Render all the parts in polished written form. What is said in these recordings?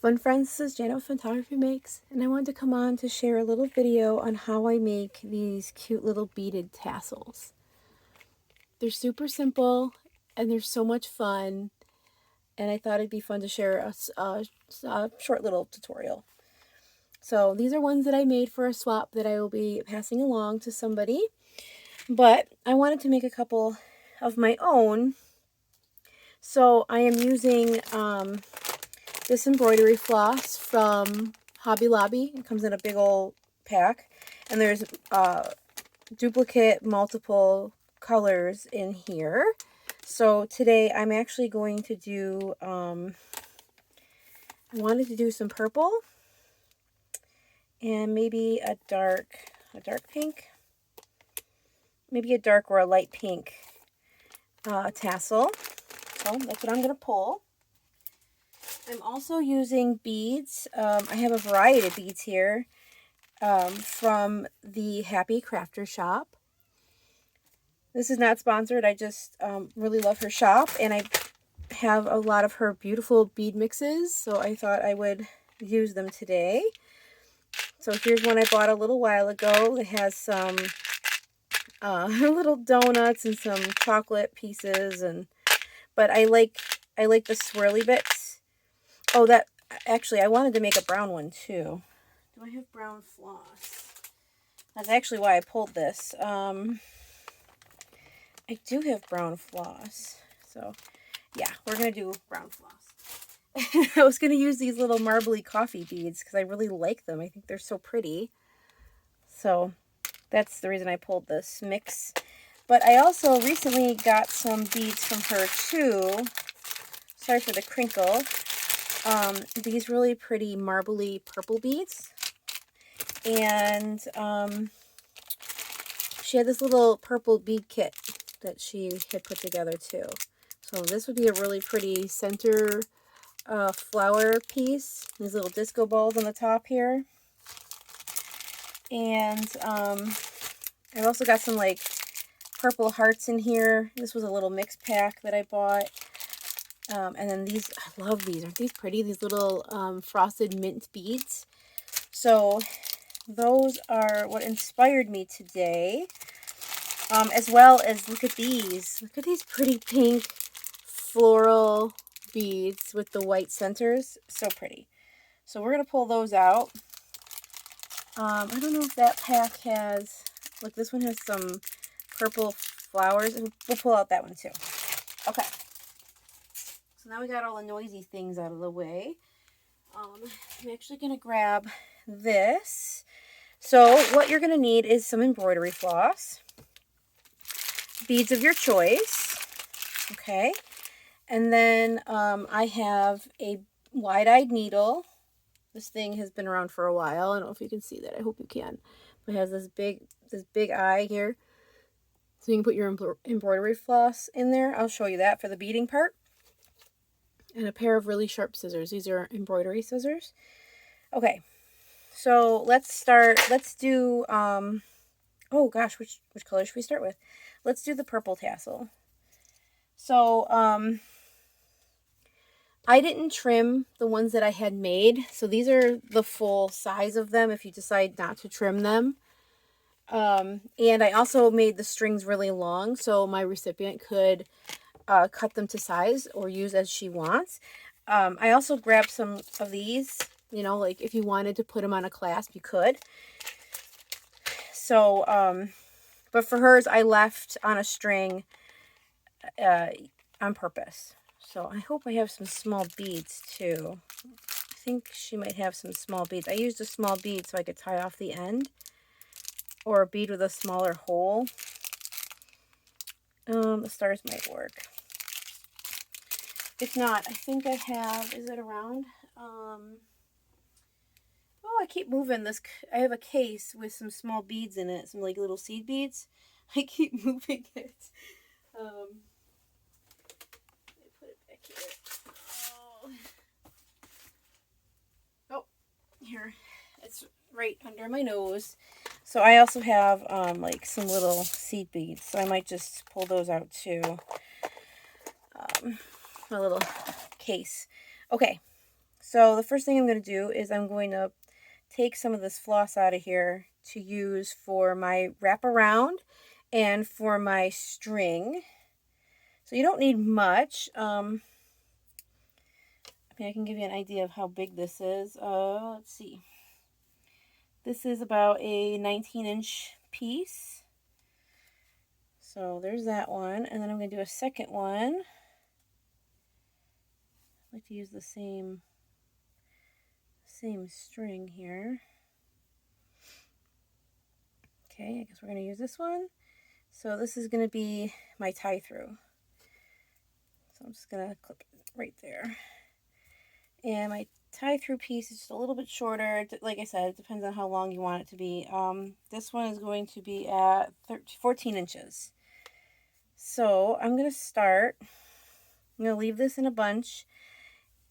Fun friends, this is Janet with Photography Makes, and I wanted to come on to share a little video on how I make these cute little beaded tassels. They're super simple and they're so much fun, and I thought it'd be fun to share a short little tutorial. So these are ones that I made for a swap that I will be passing along to somebody, but I wanted to make a couple of my own. So I am using this embroidery floss from Hobby Lobby. It comes in a big old pack, and there's duplicate multiple colors in here. So today I'm actually going to do I wanted to do some purple and maybe a dark pink, maybe a dark or a light pink tassel. So that's what I'm going to pull. I'm also using beads. I have a variety of beads here from the Happycraftershop. This is not sponsored. I just really love her shop, and I have a lot of her beautiful bead mixes, so I thought I would use them today. So here's one I bought a little while ago. It has some little donuts and some chocolate pieces, but I like the swirly bits. Oh, that actually I wanted to make a brown one too. Do I have brown floss? That's actually why I pulled this. I do have brown floss. So, yeah, we're going to do brown floss. I was going to use these little marbly coffee beads because I really like them. I think they're so pretty. So, that's the reason I pulled this mix. But I also recently got some beads from her too. Sorry for the crinkle. These really pretty marbly purple beads. And she had this little purple bead kit that she had put together too. So this would be a really pretty center flower piece. These little disco balls on the top here. And I've also got some like purple hearts in here. This was a little mix pack that I bought. And then these, I love these. Aren't these pretty? These little frosted mint beads. So those are what inspired me today. As well as, look at these. Look at these pretty pink floral beads with the white centers. So pretty. So we're going to pull those out. I don't know if that pack has, look, this one has some purple flowers. We'll pull out that one too. Okay. So now we got all the noisy things out of the way. I'm actually going to grab this. So what you're going to need is some embroidery floss. Beads of your choice. Okay. And then I have a wide-eyed needle. This thing has been around for a while. I don't know if you can see that. I hope you can. It has this big eye here. So you can put your embroidery floss in there. I'll show you that for the beading part. And a pair of really sharp scissors. These are embroidery scissors. Okay. So let's start. Let's do oh gosh, which color should we start with? Let's do the purple tassel. So I didn't trim the ones that I had made. So these are the full size of them if you decide not to trim them. And I also made the strings really long so my recipient could cut them to size or use as she wants. I also grabbed some of these, you know, like if you wanted to put them on a clasp, you could. So, but for hers, I left on a string on purpose. So I hope I have some small beads too. I think she might have some small beads. I used a small bead so I could tie off the end, or a bead with a smaller hole. The stars might work. If not, I think I have, is it around? Oh, I keep moving this. I have a case with some small beads in it, some like little seed beads. I keep moving it. Let me put it back here. Oh, here. It's right under my nose. So I also have like some little seed beads. So I might just pull those out too. My little case. Okay. So the first thing I'm going to do is I'm going to take some of this floss out of here to use for my wraparound and for my string. So you don't need much. I mean, I can give you an idea of how big this is. Let's see. This is about a 19-inch piece. So there's that one. And then I'm going to do a second one. I like to use the same string here. Okay, I guess we're going to use this one. So this is going to be my tie through. So I'm just going to clip it right there. And my tie through piece is just a little bit shorter. Like I said, it depends on how long you want it to be. This one is going to be at 14 inches. So I'm going to start. I'm going to leave this in a bunch.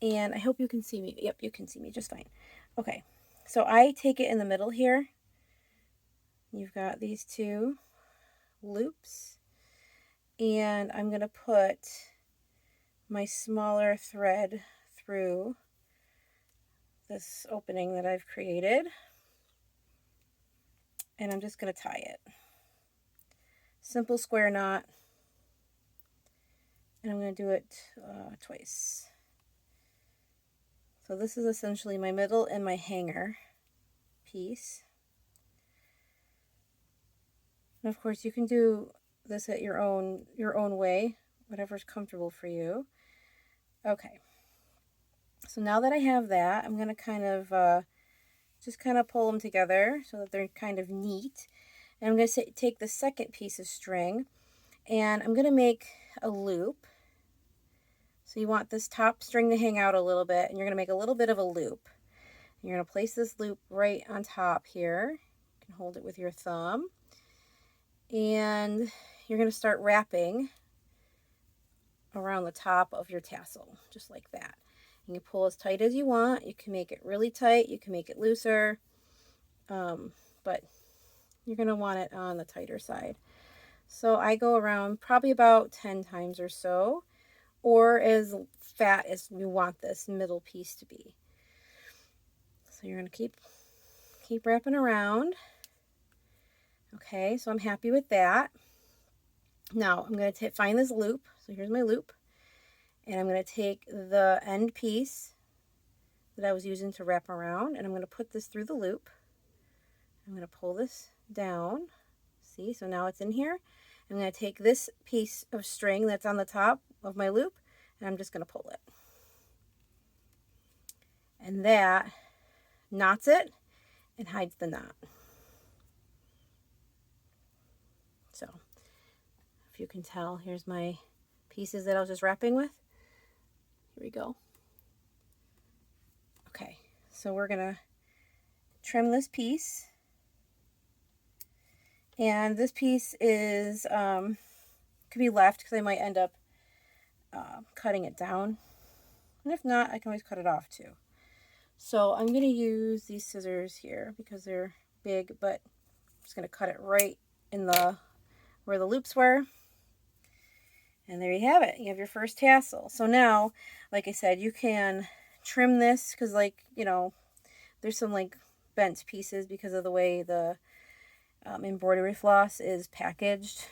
And I hope you can see me. Yep, you can see me just fine. Okay, so I take it in the middle here. You've got these two loops. And I'm going to put my smaller thread through this opening that I've created. And I'm just going to tie it. Simple square knot. And I'm going to do it twice. So this is essentially my middle and my hanger piece. And of course you can do this at your own way, whatever's comfortable for you. Okay. So now that I have that, I'm going to kind of just kind of pull them together so that they're kind of neat. And I'm going to take the second piece of string and I'm going to make a loop. So you want this top string to hang out a little bit, and you're going to make a little bit of a loop. You're going to place this loop right on top here. You can hold it with your thumb. And you're going to start wrapping around the top of your tassel, just like that. You can pull as tight as you want. You can make it really tight. You can make it looser. But you're going to want it on the tighter side. So I go around probably about 10 times or so, or as fat as you want this middle piece to be. So you're going to keep wrapping around. Okay, so I'm happy with that. Now I'm going to find this loop. So here's my loop. And I'm going to take the end piece that I was using to wrap around, and I'm going to put this through the loop. I'm going to pull this down. See, so now it's in here. I'm going to take this piece of string that's on the top of my loop, and I'm just going to pull it. And that knots it and hides the knot. So if you can tell, here's my pieces that I was just wrapping with. Here we go. Okay, so we're going to trim this piece. And this piece is, could be left because I might end up cutting it down. And if not, I can always cut it off too. So I'm going to use these scissors here because they're big, but I'm just going to cut it right in where the loops were. And there you have it. You have your first tassel. So now, like I said, you can trim this because, like, you know, there's some like bent pieces because of the way the embroidery floss is packaged.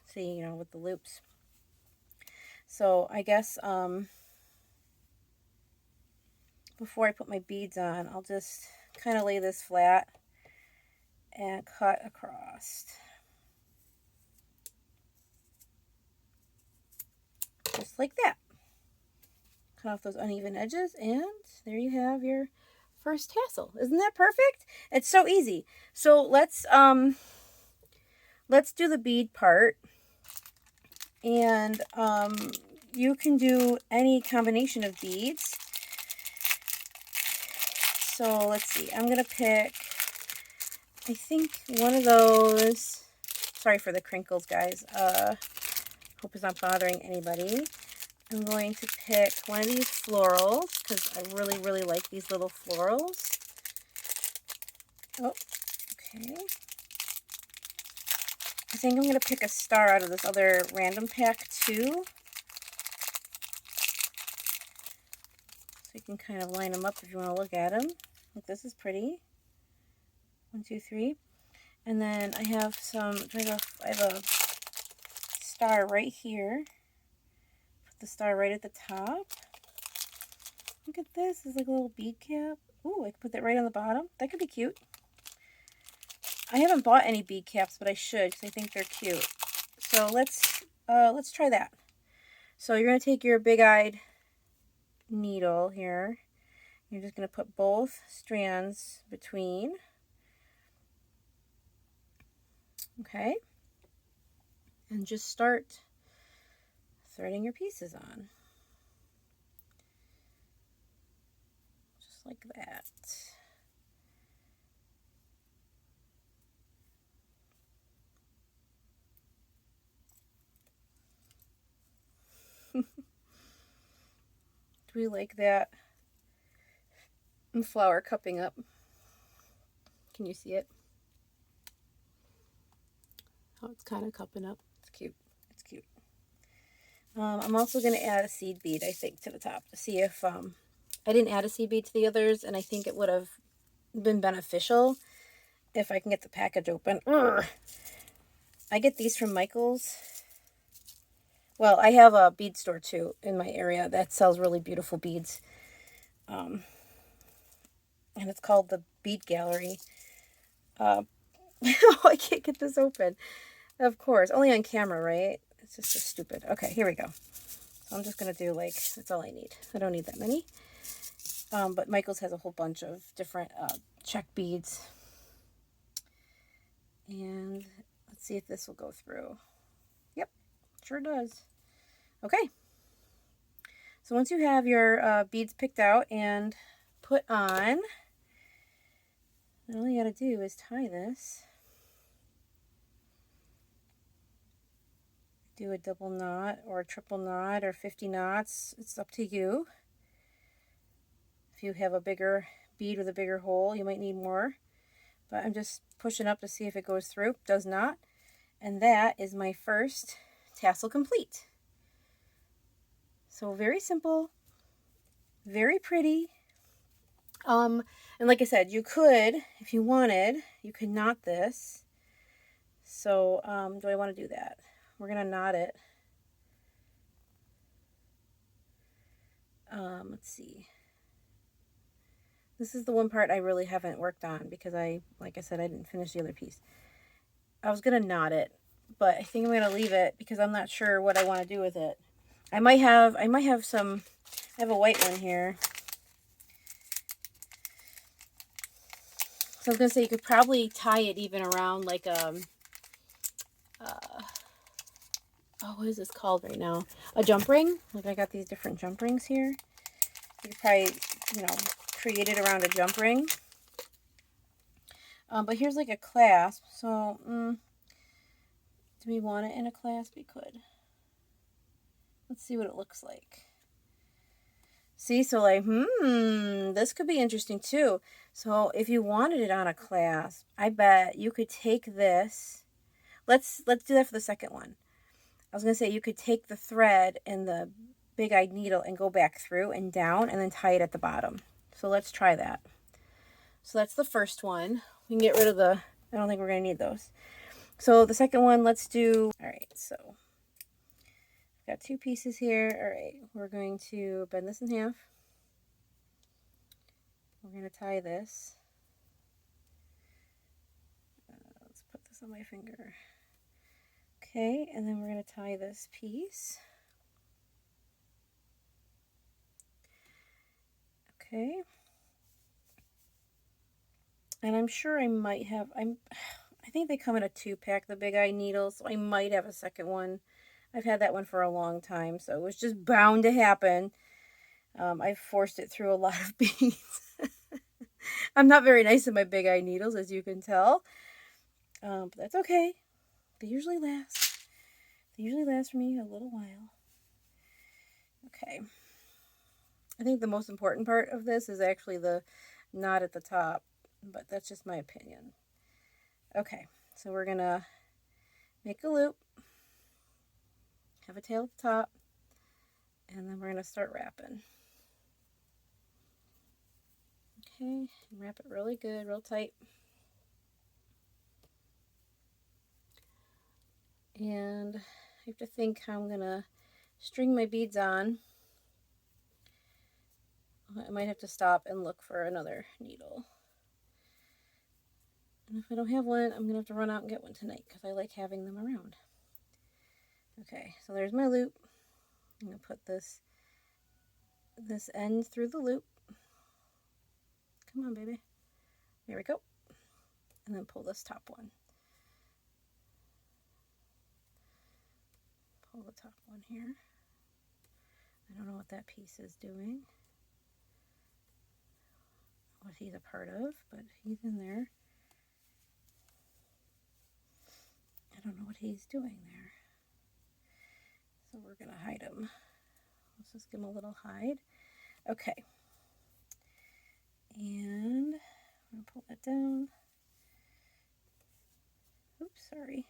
See, you know, with the loops. So I guess before I put my beads on, I'll just kind of lay this flat and cut across. Just like that. Cut off those uneven edges, and there you have your first tassel. Isn't that perfect? It's so easy. So let's do the bead part. And you can do any combination of beads. So let's see. I'm going to pick, I think, one of those. Sorry for the crinkles, guys. Hope it's not bothering anybody. I'm going to pick one of these florals because I really, really like these little florals. Oh, okay. I think I'm going to pick a star out of this other random pack too. So you can kind of line them up if you want to look at them. Like, this is pretty. 1, 2, 3. And then I have I have a star right here. Put the star right at the top. Look at this. It's like a little bead cap. Ooh, I can put that right on the bottom. That could be cute. I haven't bought any bead caps, but I should because I think they're cute. So let's try that. So you're going to take your big-eyed needle here. You're just going to put both strands between. Okay. And just start threading your pieces on. Just like that. Do we like that flower cupping up? Can you see it? Oh, it's kind of cupping up. It's cute. It's cute. I'm also going to add a seed bead, I think, to the top to see if I didn't add a seed bead to the others, and I think it would have been beneficial if I can get the package open. Ugh. I get these from Michael's. Well, I have a bead store too in my area that sells really beautiful beads. And it's called the Bead Gallery. Oh, I can't get this open. Of course, only on camera, right? It's just so stupid. Okay, here we go. So I'm just going to do like, that's all I need. I don't need that many. But Michael's has a whole bunch of different check beads. And let's see if this will go through. Yep, sure does. Okay. So once you have your beads picked out and put on, then all you got to do is tie this. Do a double knot or a triple knot or 50 knots. It's up to you. If you have a bigger bead with a bigger hole, you might need more. But I'm just pushing up to see if it goes through. Does not. And that is my first tassel complete. So very simple, very pretty. And like I said, you could, if you wanted, you could knot this. So do I want to do that? We're going to knot it. Let's see. This is the one part I really haven't worked on because like I said, I didn't finish the other piece. I was going to knot it, but I think I'm going to leave it because I'm not sure what I want to do with it. I might have some, I have a white one here. So I was going to say you could probably tie it even around like what is this called right now? A jump ring. Like I got these different jump rings here. You could probably, create it around a jump ring. But here's like a clasp. So, do we want it in a clasp? We could. Let's see what it looks like. See, so like, this could be interesting too. So if you wanted it on a clasp, I bet you could take this. Let's do that for the second one. I was going to say you could take the thread and the big-eyed needle and go back through and down and then tie it at the bottom. So let's try that. So that's the first one. We can get rid of I don't think we're going to need those. So the second one, let's do, all right, so got two pieces here. All right, we're going to bend this in half. We're going to tie this. Let's put this on my finger. Okay, and then we're going to tie this piece. Okay. And I'm sure I might have, I think they come in a 2-pack, the big-eye needles, so I might have a second one. I've had that one for a long time, so it was just bound to happen. I've forced it through a lot of beads. I'm not very nice with my big-eye needles, as you can tell. But that's okay. They usually last. They usually last for me a little while. Okay. I think the most important part of this is actually the knot at the top, but that's just my opinion. Okay, so we're going to make a loop, have a tail at the top, and then we're going to start wrapping. Okay, wrap it really good, real tight. And I have to think how I'm gonna string my beads on. I might have to stop and look for another needle. And if I don't have one, I'm gonna have to run out and get one tonight because I like having them around. Okay, so there's my loop. I'm gonna put this end through the loop. Come on, baby. There we go. And then pull this top one. Pull the top one here. I don't know what that piece is doing, what he's a part of, but he's in there. I don't know what he's doing there. So we're gonna hide him. Let's just give him a little hide. Okay. And I'm gonna pull that down. Oops, sorry.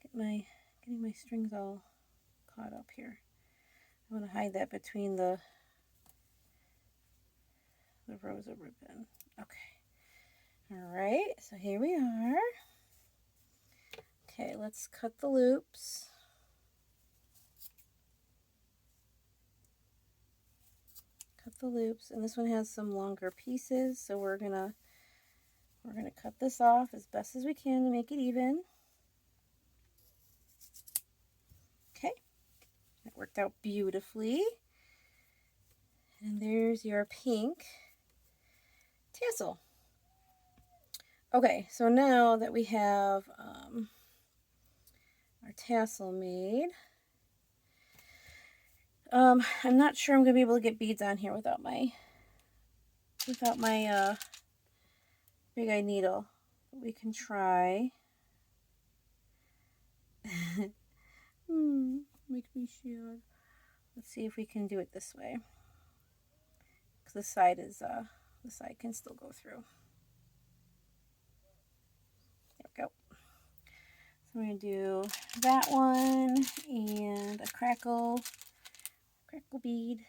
Getting my strings all caught up here. I want to hide that between the rows of ribbon. Okay. All right, so here we are. Okay, let's cut the loops. Cut the loops, and this one has some longer pieces, so we're gonna cut this off as best as we can to make it even. Okay, that worked out beautifully. And there's your pink tassel. Okay, so now that we have our tassel made, I'm not sure I'm gonna be able to get beads on here without my big eye needle. But we can try. Makes me sad. Let's see if we can do it this way. Because the side can still go through. There we go. So I'm going to do that one and a crackle bead.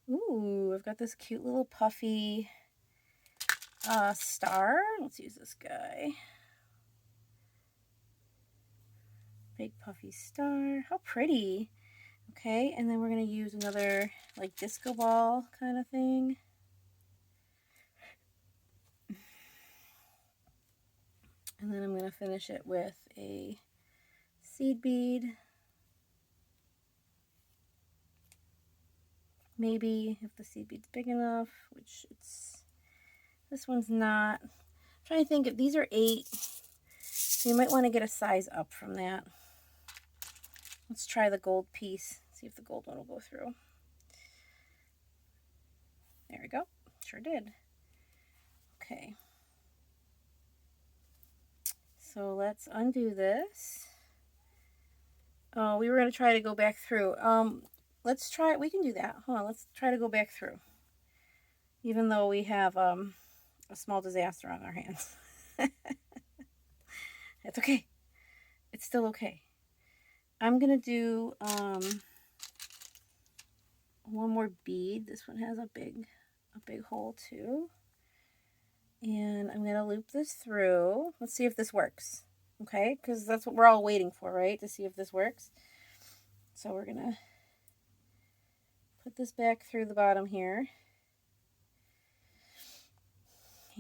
Ooh, I've got this cute little puffy star. Let's use this guy. Big puffy star. How pretty. Okay, and then we're going to use another like disco ball kind of thing. And then I'm going to finish it with a seed bead. Maybe if the seed bead's big enough, which this one's not. I'm trying to think if these are 8, so you might want to get a size up from that. Let's try the gold piece, see if the gold one will go through. There we go, sure did. Okay, so let's undo this. Oh, we were going to try to go back through. Let's try it. We can do that. Hold on, let's try to go back through. Even though we have a small disaster on our hands. It's okay. It's still okay. I'm going to do one more bead. This one has a big hole too. And I'm going to loop this through. Let's see if this works. Okay, because that's what we're all waiting for, right? To see if this works. So we're going to put this back through the bottom here.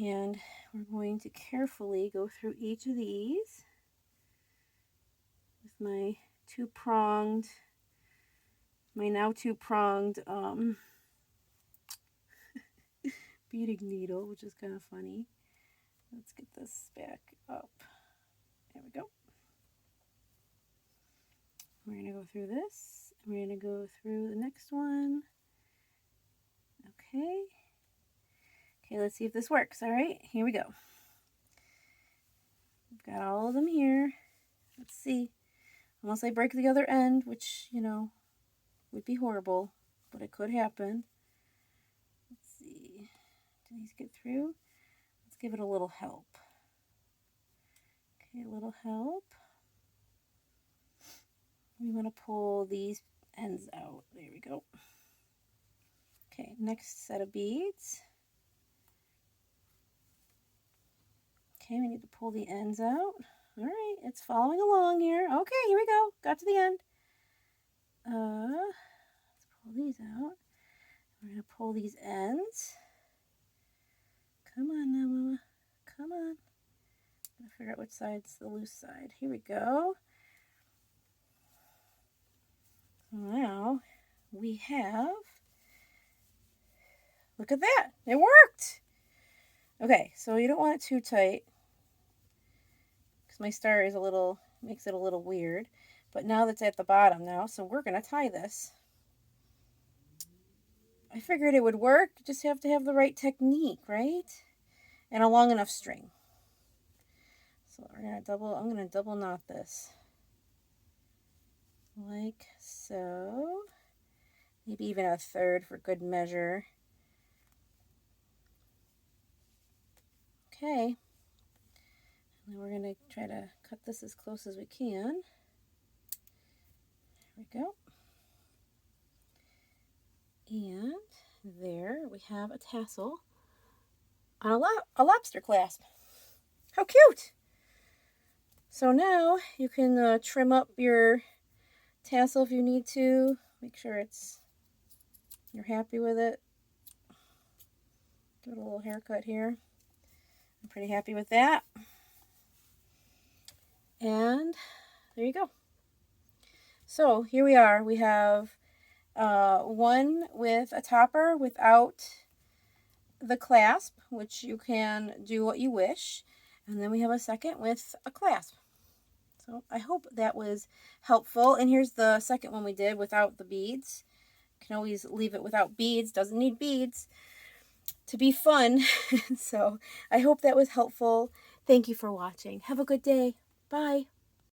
And we're going to carefully go through each of these with my now two-pronged beading needle, which is kind of funny. Let's get this back up. There we go. We're going to go through this. We're going to go through the next one. Okay. Okay, let's see if this works. All right, here we go. We've got all of them here. Let's see. Unless I break the other end, which, you know, would be horrible, but it could happen. Let's see. Do these get through? Let's give it a little help. Okay, a little help. We want to pull these ends out. There we go. Okay, next set of beads. Okay, we need to pull the ends out. All right, it's following along here. Okay, here we go. Got to the end. Let's pull these out. We're going to pull these ends. Come on now, Mama. Come on. I'm going to figure out which side's the loose side. Here we go. So now we have, look at that. It worked. Okay, so you don't want it too tight because my star is makes it a little weird. But now that's at the bottom now, so we're going to tie this. I figured it would work. You just have to have the right technique, right? And a long enough string. So I'm gonna double knot this. Like so. Maybe even a third for good measure. Okay. And then we're gonna try to cut this as close as we can. There we go. And there we have a tassel on a lobster clasp. How cute! So now you can trim up your tassel if you need to. Make sure you're happy with it. Give it a little haircut here. I'm pretty happy with that. And there you go. So here we are. We have one with a topper without the clasp, which you can do what you wish. And then we have a second with a clasp. So I hope that was helpful. And here's the second one we did without the beads. You can always leave it without beads. Doesn't need beads to be fun. So I hope that was helpful. Thank you for watching. Have a good day. Bye.